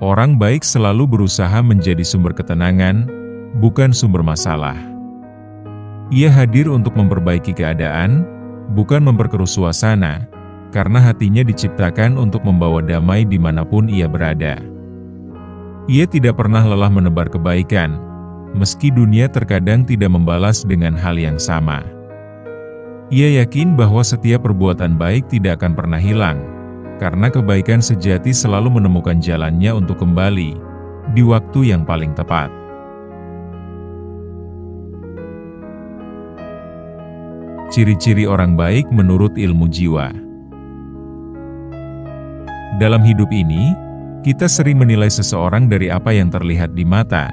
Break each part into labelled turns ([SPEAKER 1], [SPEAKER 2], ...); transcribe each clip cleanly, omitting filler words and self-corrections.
[SPEAKER 1] Orang baik selalu berusaha menjadi sumber ketenangan, bukan sumber masalah. Ia hadir untuk memperbaiki keadaan, bukan memperkeruh suasana, karena hatinya diciptakan untuk membawa damai dimanapun ia berada. Ia tidak pernah lelah menebar kebaikan, meski dunia terkadang tidak membalas dengan hal yang sama. Ia yakin bahwa setiap perbuatan baik tidak akan pernah hilang, karena kebaikan sejati selalu menemukan jalannya untuk kembali, di waktu yang paling tepat. Ciri-ciri orang baik menurut ilmu jiwa. Dalam hidup ini, kita sering menilai seseorang dari apa yang terlihat di mata,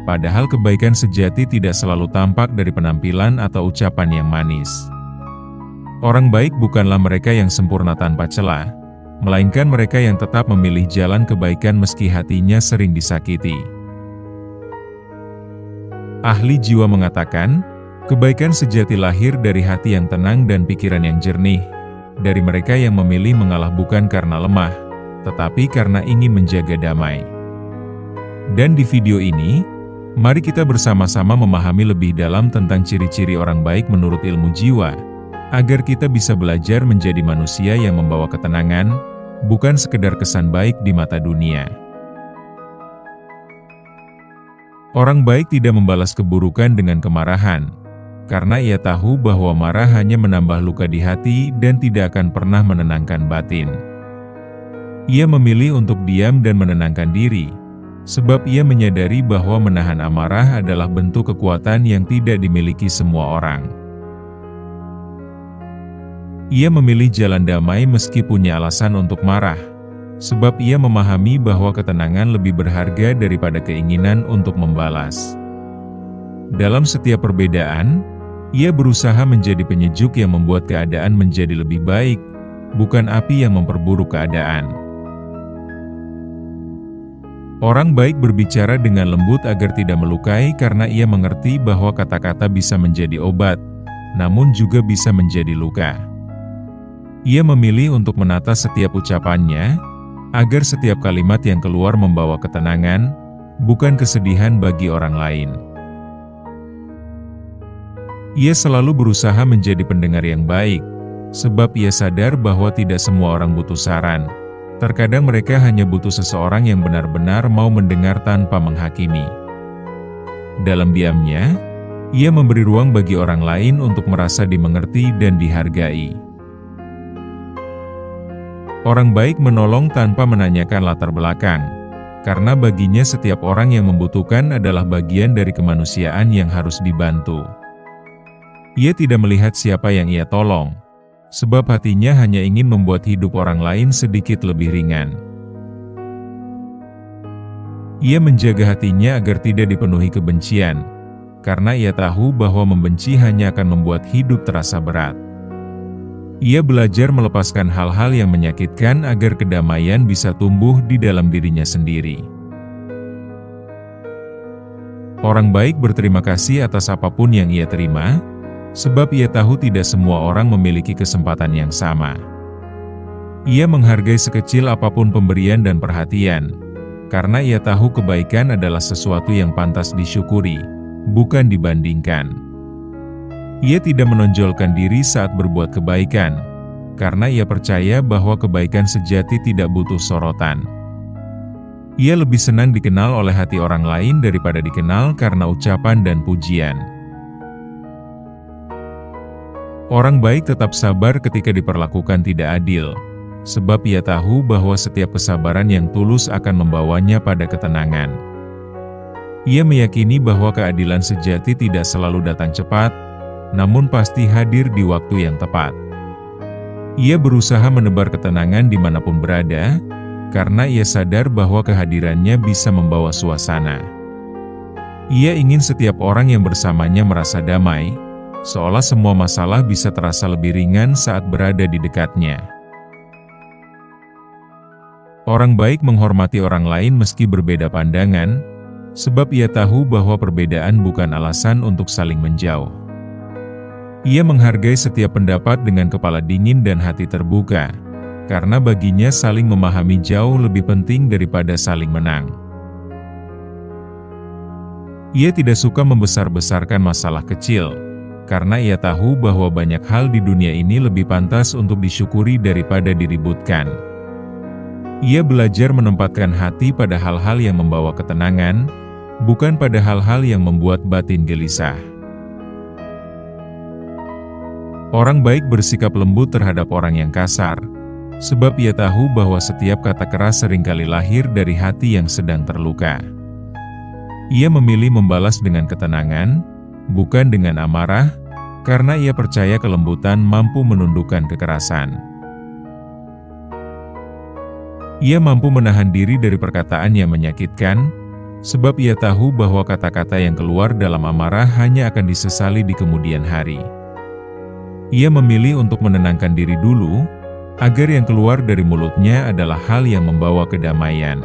[SPEAKER 1] padahal kebaikan sejati tidak selalu tampak dari penampilan atau ucapan yang manis. Orang baik bukanlah mereka yang sempurna tanpa celah, melainkan mereka yang tetap memilih jalan kebaikan meski hatinya sering disakiti. Ahli jiwa mengatakan, kebaikan sejati lahir dari hati yang tenang dan pikiran yang jernih, dari mereka yang memilih mengalah bukan karena lemah, tetapi karena ingin menjaga damai. Dan di video ini, mari kita bersama-sama memahami lebih dalam tentang ciri-ciri orang baik menurut ilmu jiwa, agar kita bisa belajar menjadi manusia yang membawa ketenangan, bukan sekedar kesan baik di mata dunia. Orang baik tidak membalas keburukan dengan kemarahan, karena ia tahu bahwa marah hanya menambah luka di hati dan tidak akan pernah menenangkan batin. Ia memilih untuk diam dan menenangkan diri, sebab ia menyadari bahwa menahan amarah adalah bentuk kekuatan yang tidak dimiliki semua orang. Ia memilih jalan damai meski punya alasan untuk marah, sebab ia memahami bahwa ketenangan lebih berharga daripada keinginan untuk membalas. Dalam setiap perbedaan, ia berusaha menjadi penyejuk yang membuat keadaan menjadi lebih baik, bukan api yang memperburuk keadaan. Orang baik berbicara dengan lembut agar tidak melukai karena ia mengerti bahwa kata-kata bisa menjadi obat, namun juga bisa menjadi luka. Ia memilih untuk menata setiap ucapannya, agar setiap kalimat yang keluar membawa ketenangan, bukan kesedihan bagi orang lain. Ia selalu berusaha menjadi pendengar yang baik, sebab ia sadar bahwa tidak semua orang butuh saran. Terkadang mereka hanya butuh seseorang yang benar-benar mau mendengar tanpa menghakimi. Dalam diamnya, ia memberi ruang bagi orang lain untuk merasa dimengerti dan dihargai. Orang baik menolong tanpa menanyakan latar belakang, karena baginya setiap orang yang membutuhkan adalah bagian dari kemanusiaan yang harus dibantu. Ia tidak melihat siapa yang ia tolong, sebab hatinya hanya ingin membuat hidup orang lain sedikit lebih ringan. Ia menjaga hatinya agar tidak dipenuhi kebencian, karena ia tahu bahwa membenci hanya akan membuat hidup terasa berat. Ia belajar melepaskan hal-hal yang menyakitkan agar kedamaian bisa tumbuh di dalam dirinya sendiri. Orang baik berterima kasih atas apapun yang ia terima, sebab ia tahu tidak semua orang memiliki kesempatan yang sama. Ia menghargai sekecil apapun pemberian dan perhatian, karena ia tahu kebaikan adalah sesuatu yang pantas disyukuri, bukan dibandingkan. Ia tidak menonjolkan diri saat berbuat kebaikan, karena ia percaya bahwa kebaikan sejati tidak butuh sorotan. Ia lebih senang dikenal oleh hati orang lain daripada dikenal karena ucapan dan pujian. Orang baik tetap sabar ketika diperlakukan tidak adil, sebab ia tahu bahwa setiap kesabaran yang tulus akan membawanya pada ketenangan. Ia meyakini bahwa keadilan sejati tidak selalu datang cepat, namun pasti hadir di waktu yang tepat. Ia berusaha menebar ketenangan dimanapun berada, karena ia sadar bahwa kehadirannya bisa membawa suasana. Ia ingin setiap orang yang bersamanya merasa damai, seolah semua masalah bisa terasa lebih ringan saat berada di dekatnya. Orang baik menghormati orang lain meski berbeda pandangan, sebab ia tahu bahwa perbedaan bukan alasan untuk saling menjauh. Ia menghargai setiap pendapat dengan kepala dingin dan hati terbuka, karena baginya saling memahami jauh lebih penting daripada saling menang. Ia tidak suka membesar-besarkan masalah kecil, karena ia tahu bahwa banyak hal di dunia ini lebih pantas untuk disyukuri daripada diributkan. Ia belajar menempatkan hati pada hal-hal yang membawa ketenangan, bukan pada hal-hal yang membuat batin gelisah. Orang baik bersikap lembut terhadap orang yang kasar, sebab ia tahu bahwa setiap kata keras seringkali lahir dari hati yang sedang terluka. Ia memilih membalas dengan ketenangan, bukan dengan amarah, karena ia percaya kelembutan mampu menundukkan kekerasan. Ia mampu menahan diri dari perkataan yang menyakitkan, sebab ia tahu bahwa kata-kata yang keluar dalam amarah hanya akan disesali di kemudian hari. Ia memilih untuk menenangkan diri dulu, agar yang keluar dari mulutnya adalah hal yang membawa kedamaian.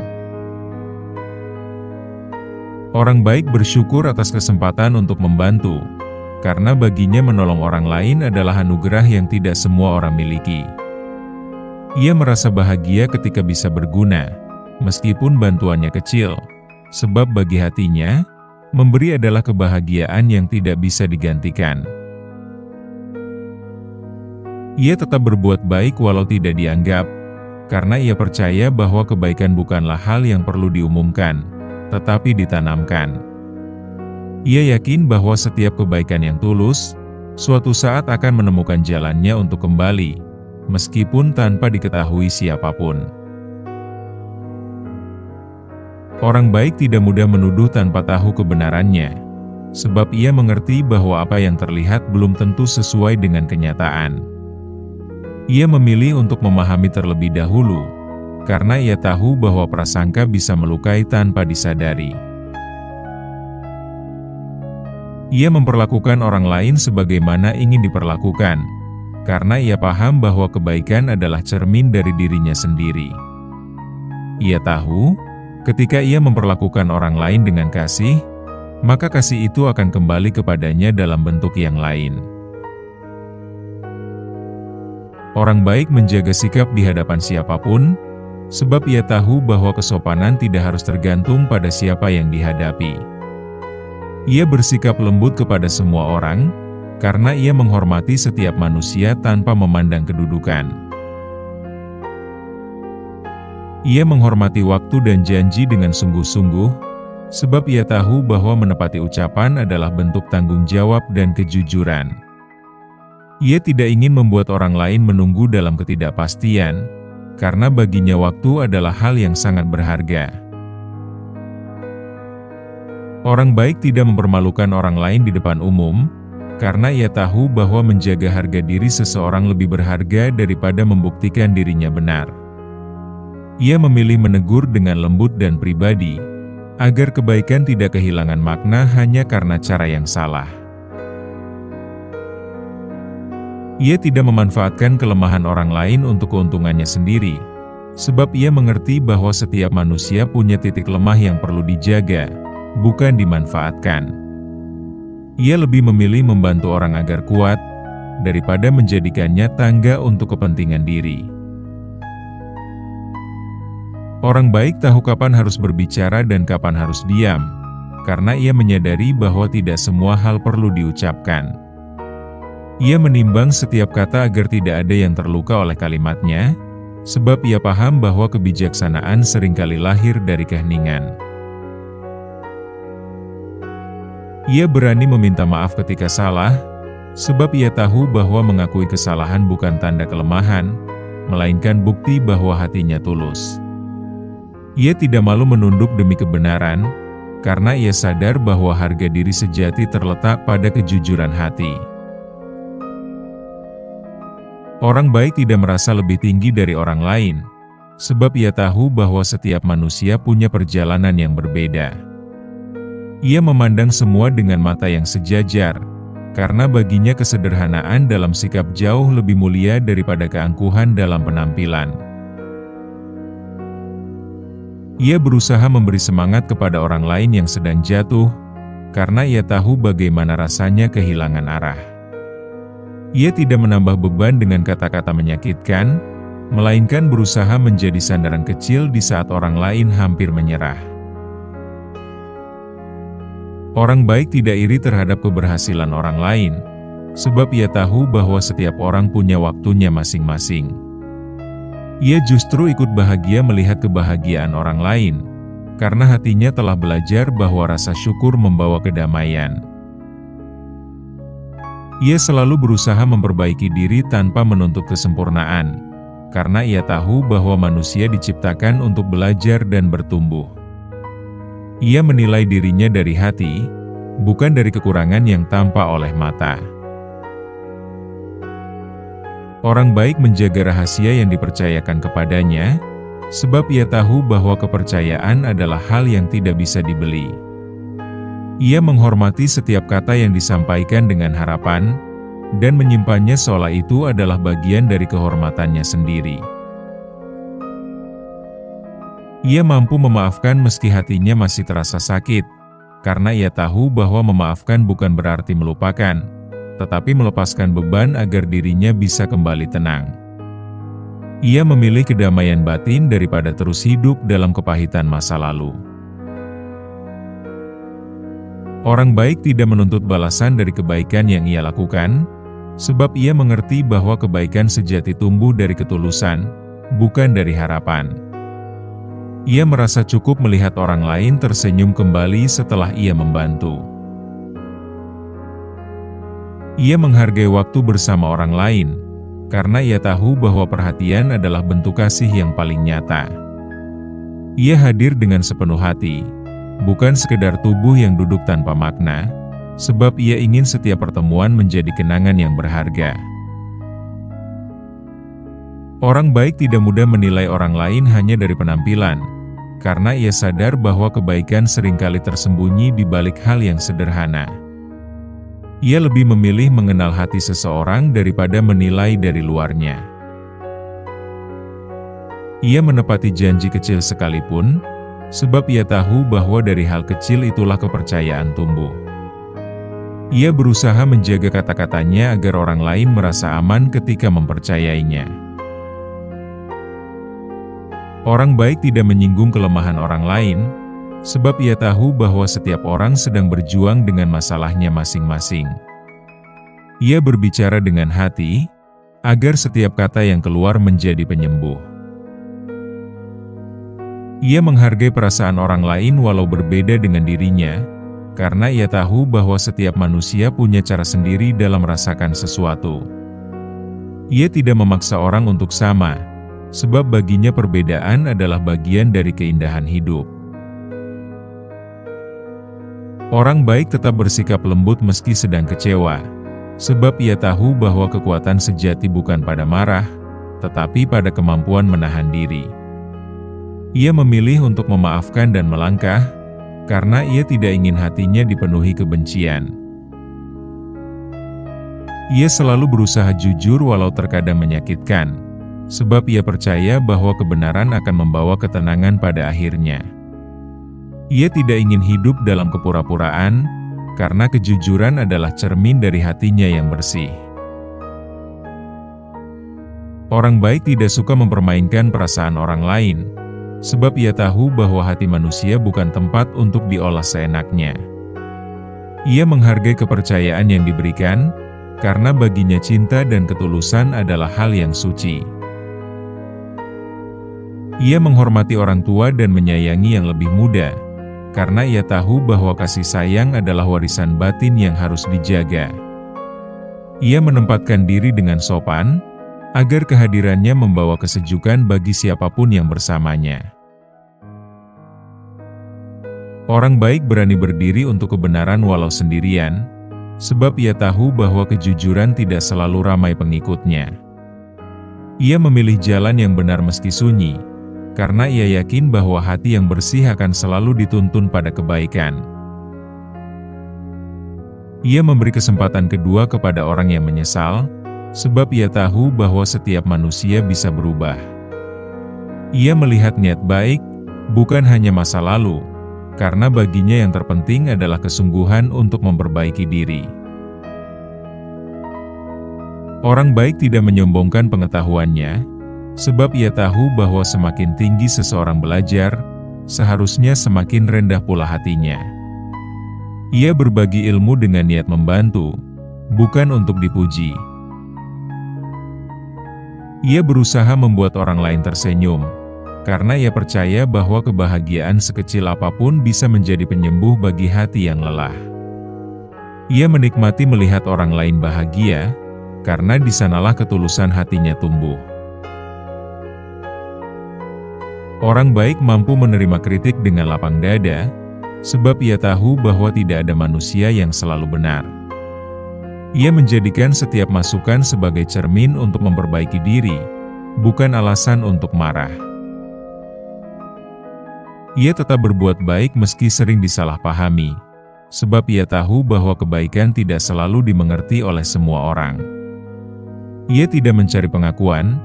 [SPEAKER 1] Orang baik bersyukur atas kesempatan untuk membantu, karena baginya menolong orang lain adalah anugerah yang tidak semua orang miliki. Ia merasa bahagia ketika bisa berguna, meskipun bantuannya kecil, sebab bagi hatinya, memberi adalah kebahagiaan yang tidak bisa digantikan. Ia tetap berbuat baik walau tidak dianggap, karena ia percaya bahwa kebaikan bukanlah hal yang perlu diumumkan, tetapi ditanamkan. Ia yakin bahwa setiap kebaikan yang tulus, suatu saat akan menemukan jalannya untuk kembali, meskipun tanpa diketahui siapapun. Orang baik tidak mudah menuduh tanpa tahu kebenarannya, sebab ia mengerti bahwa apa yang terlihat belum tentu sesuai dengan kenyataan. Ia memilih untuk memahami terlebih dahulu, karena ia tahu bahwa prasangka bisa melukai tanpa disadari. Ia memperlakukan orang lain sebagaimana ingin diperlakukan, karena ia paham bahwa kebaikan adalah cermin dari dirinya sendiri. Ia tahu, ketika ia memperlakukan orang lain dengan kasih, maka kasih itu akan kembali kepadanya dalam bentuk yang lain. Orang baik menjaga sikap di hadapan siapapun, sebab ia tahu bahwa kesopanan tidak harus tergantung pada siapa yang dihadapi. Ia bersikap lembut kepada semua orang, karena ia menghormati setiap manusia tanpa memandang kedudukan. Ia menghormati waktu dan janji dengan sungguh-sungguh, sebab ia tahu bahwa menepati ucapan adalah bentuk tanggung jawab dan kejujuran. Ia tidak ingin membuat orang lain menunggu dalam ketidakpastian, karena baginya waktu adalah hal yang sangat berharga. Orang baik tidak mempermalukan orang lain di depan umum, karena ia tahu bahwa menjaga harga diri seseorang lebih berharga daripada membuktikan dirinya benar. Ia memilih menegur dengan lembut dan pribadi, agar kebaikan tidak kehilangan makna hanya karena cara yang salah. Ia tidak memanfaatkan kelemahan orang lain untuk keuntungannya sendiri, sebab ia mengerti bahwa setiap manusia punya titik lemah yang perlu dijaga, bukan dimanfaatkan. Ia lebih memilih membantu orang agar kuat, daripada menjadikannya tangga untuk kepentingan diri. Orang baik tahu kapan harus berbicara dan kapan harus diam, karena ia menyadari bahwa tidak semua hal perlu diucapkan. Ia menimbang setiap kata agar tidak ada yang terluka oleh kalimatnya, sebab ia paham bahwa kebijaksanaan seringkali lahir dari keheningan. Ia berani meminta maaf ketika salah, sebab ia tahu bahwa mengakui kesalahan bukan tanda kelemahan, melainkan bukti bahwa hatinya tulus. Ia tidak malu menunduk demi kebenaran, karena ia sadar bahwa harga diri sejati terletak pada kejujuran hati. Orang baik tidak merasa lebih tinggi dari orang lain, sebab ia tahu bahwa setiap manusia punya perjalanan yang berbeda. Ia memandang semua dengan mata yang sejajar, karena baginya kesederhanaan dalam sikap jauh lebih mulia daripada keangkuhan dalam penampilan. Ia berusaha memberi semangat kepada orang lain yang sedang jatuh, karena ia tahu bagaimana rasanya kehilangan arah. Ia tidak menambah beban dengan kata-kata menyakitkan, melainkan berusaha menjadi sandaran kecil di saat orang lain hampir menyerah. Orang baik tidak iri terhadap keberhasilan orang lain, sebab ia tahu bahwa setiap orang punya waktunya masing-masing. Ia justru ikut bahagia melihat kebahagiaan orang lain, karena hatinya telah belajar bahwa rasa syukur membawa kedamaian. Ia selalu berusaha memperbaiki diri tanpa menuntut kesempurnaan, karena ia tahu bahwa manusia diciptakan untuk belajar dan bertumbuh. Ia menilai dirinya dari hati, bukan dari kekurangan yang tampak oleh mata. Orang baik menjaga rahasia yang dipercayakan kepadanya, sebab ia tahu bahwa kepercayaan adalah hal yang tidak bisa dibeli. Ia menghormati setiap kata yang disampaikan dengan harapan, dan menyimpannya seolah itu adalah bagian dari kehormatannya sendiri. Ia mampu memaafkan meski hatinya masih terasa sakit, karena ia tahu bahwa memaafkan bukan berarti melupakan, tetapi melepaskan beban agar dirinya bisa kembali tenang. Ia memilih kedamaian batin daripada terus hidup dalam kepahitan masa lalu. Orang baik tidak menuntut balasan dari kebaikan yang ia lakukan, sebab ia mengerti bahwa kebaikan sejati tumbuh dari ketulusan, bukan dari harapan. Ia merasa cukup melihat orang lain tersenyum kembali setelah ia membantu. Ia menghargai waktu bersama orang lain, karena ia tahu bahwa perhatian adalah bentuk kasih yang paling nyata. Ia hadir dengan sepenuh hati, bukan sekedar tubuh yang duduk tanpa makna, sebab ia ingin setiap pertemuan menjadi kenangan yang berharga. Orang baik tidak mudah menilai orang lain hanya dari penampilan, karena ia sadar bahwa kebaikan seringkali tersembunyi di balik hal yang sederhana. Ia lebih memilih mengenal hati seseorang daripada menilai dari luarnya. Ia menepati janji kecil sekalipun, sebab ia tahu bahwa dari hal kecil itulah kepercayaan tumbuh. Ia berusaha menjaga kata-katanya agar orang lain merasa aman ketika mempercayainya. Orang baik tidak menyinggung kelemahan orang lain, sebab ia tahu bahwa setiap orang sedang berjuang dengan masalahnya masing-masing. Ia berbicara dengan hati, agar setiap kata yang keluar menjadi penyembuh. Ia menghargai perasaan orang lain walau berbeda dengan dirinya, karena ia tahu bahwa setiap manusia punya cara sendiri dalam merasakan sesuatu. Ia tidak memaksa orang untuk sama, sebab baginya perbedaan adalah bagian dari keindahan hidup. Orang baik tetap bersikap lembut meski sedang kecewa, sebab ia tahu bahwa kekuatan sejati bukan pada marah, tetapi pada kemampuan menahan diri. Ia memilih untuk memaafkan dan melangkah, karena ia tidak ingin hatinya dipenuhi kebencian. Ia selalu berusaha jujur walau terkadang menyakitkan, sebab ia percaya bahwa kebenaran akan membawa ketenangan pada akhirnya. Ia tidak ingin hidup dalam kepura-puraan, karena kejujuran adalah cermin dari hatinya yang bersih. Orang baik tidak suka mempermainkan perasaan orang lain, sebab ia tahu bahwa hati manusia bukan tempat untuk diolah seenaknya. Ia menghargai kepercayaan yang diberikan, karena baginya cinta dan ketulusan adalah hal yang suci. Ia menghormati orang tua dan menyayangi yang lebih muda, karena ia tahu bahwa kasih sayang adalah warisan batin yang harus dijaga. Ia menempatkan diri dengan sopan, agar kehadirannya membawa kesejukan bagi siapapun yang bersamanya. Orang baik berani berdiri untuk kebenaran walau sendirian, sebab ia tahu bahwa kejujuran tidak selalu ramai pengikutnya. Ia memilih jalan yang benar meski sunyi, karena ia yakin bahwa hati yang bersih akan selalu dituntun pada kebaikan. Ia memberi kesempatan kedua kepada orang yang menyesal, sebab ia tahu bahwa setiap manusia bisa berubah. Ia melihat niat baik, bukan hanya masa lalu, karena baginya yang terpenting adalah kesungguhan untuk memperbaiki diri. Orang baik tidak menyombongkan pengetahuannya, Sebab ia tahu bahwa semakin tinggi seseorang belajar, seharusnya semakin rendah pula hatinya. Ia berbagi ilmu dengan niat membantu, bukan untuk dipuji. Ia berusaha membuat orang lain tersenyum, karena ia percaya bahwa kebahagiaan sekecil apapun bisa menjadi penyembuh bagi hati yang lelah. Ia menikmati melihat orang lain bahagia, karena di sanalah ketulusan hatinya tumbuh. Orang baik mampu menerima kritik dengan lapang dada, sebab ia tahu bahwa tidak ada manusia yang selalu benar. Ia menjadikan setiap masukan sebagai cermin untuk memperbaiki diri, bukan alasan untuk marah. Ia tetap berbuat baik meski sering disalahpahami, sebab ia tahu bahwa kebaikan tidak selalu dimengerti oleh semua orang. Ia tidak mencari pengakuan,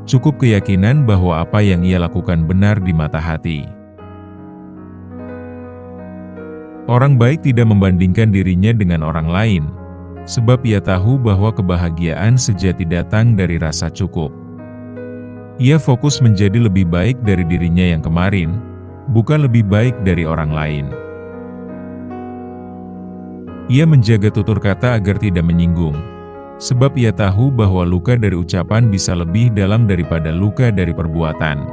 [SPEAKER 1] cukup keyakinan bahwa apa yang ia lakukan benar di mata hati. Orang baik tidak membandingkan dirinya dengan orang lain, sebab ia tahu bahwa kebahagiaan sejati datang dari rasa cukup. Ia fokus menjadi lebih baik dari dirinya yang kemarin, bukan lebih baik dari orang lain. Ia menjaga tutur kata agar tidak menyinggung, sebab ia tahu bahwa luka dari ucapan bisa lebih dalam daripada luka dari perbuatan.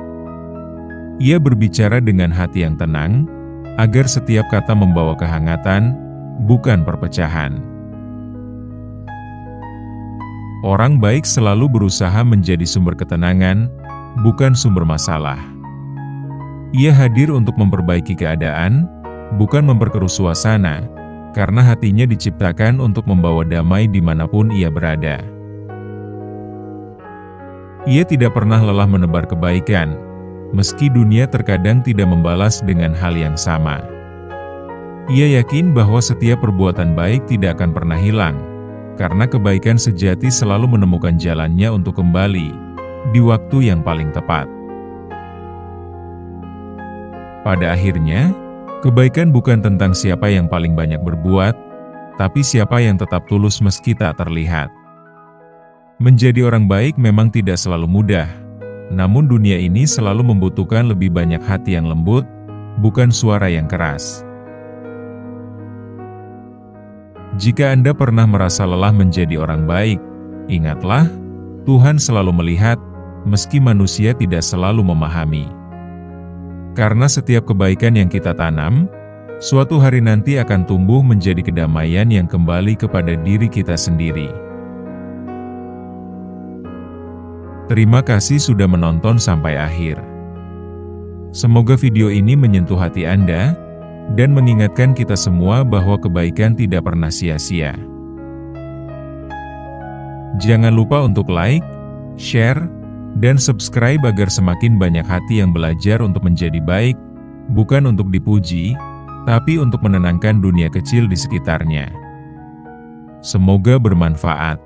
[SPEAKER 1] Ia berbicara dengan hati yang tenang, agar setiap kata membawa kehangatan, bukan perpecahan. Orang baik selalu berusaha menjadi sumber ketenangan, bukan sumber masalah. Ia hadir untuk memperbaiki keadaan, bukan memperkeruh suasana, karena hatinya diciptakan untuk membawa damai dimanapun ia berada. Ia tidak pernah lelah menebar kebaikan, meski dunia terkadang tidak membalas dengan hal yang sama. Ia yakin bahwa setiap perbuatan baik tidak akan pernah hilang, karena kebaikan sejati selalu menemukan jalannya untuk kembali, di waktu yang paling tepat. Pada akhirnya, kebaikan bukan tentang siapa yang paling banyak berbuat, tapi siapa yang tetap tulus meski tak terlihat. Menjadi orang baik memang tidak selalu mudah, namun dunia ini selalu membutuhkan lebih banyak hati yang lembut, bukan suara yang keras. Jika Anda pernah merasa lelah menjadi orang baik, ingatlah, Tuhan selalu melihat, meski manusia tidak selalu memahami. Karena setiap kebaikan yang kita tanam, suatu hari nanti akan tumbuh menjadi kedamaian yang kembali kepada diri kita sendiri. Terima kasih sudah menonton sampai akhir. Semoga video ini menyentuh hati Anda, dan mengingatkan kita semua bahwa kebaikan tidak pernah sia-sia. Jangan lupa untuk like, share, dan subscribe agar semakin banyak hati yang belajar untuk menjadi baik, bukan untuk dipuji, tapi untuk menenangkan dunia kecil di sekitarnya. Semoga bermanfaat.